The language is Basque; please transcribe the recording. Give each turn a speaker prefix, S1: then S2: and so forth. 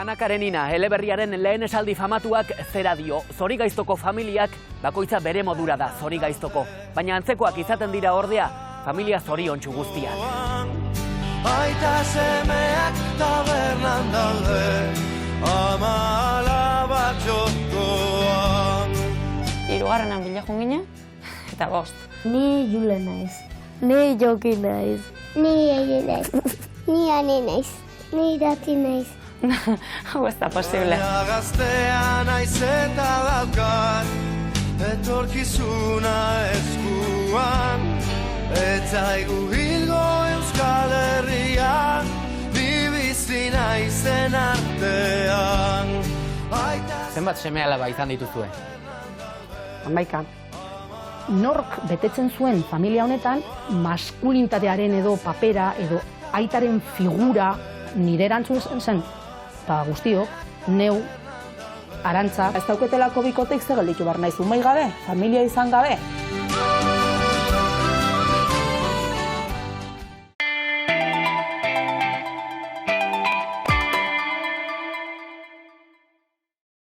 S1: Ana Karenina, eleberriaren lehen esaldi famatuak zera dio. Zorigaiztoko familiak bakoitza bere modura da Zorigaiztoko. Baina antzekoak izaten dira ordea, familia zoriontsu guztiak.
S2: Aita semeak tabernan daude, ama alaba txokoan.
S3: Hirugarrenan bila joan ginen, eta 5.
S4: Ni Jule naiz. Ni Joki naiz.
S5: Ni Eire naiz. Ni Ane naiz. Ni Irati naiz.
S3: Hau ez da posible.
S2: Baina gaztea naiz eta daukat, etorkizuna eskuan. Etzaigu hilgo Euskal Herrian, ni bizi naizen artean.
S1: Zenbat seme alaba izan dituzue?
S6: 11. Nork betetzen zuen familia honetan, maskulinitatearen edo papera edo aitaren figura nire erantzun zen. Eta guztiok, neu, Arantza.
S7: Ez dauketelako bikoteik ze gelditu behar naiz, umei gabe, familia izan gabe.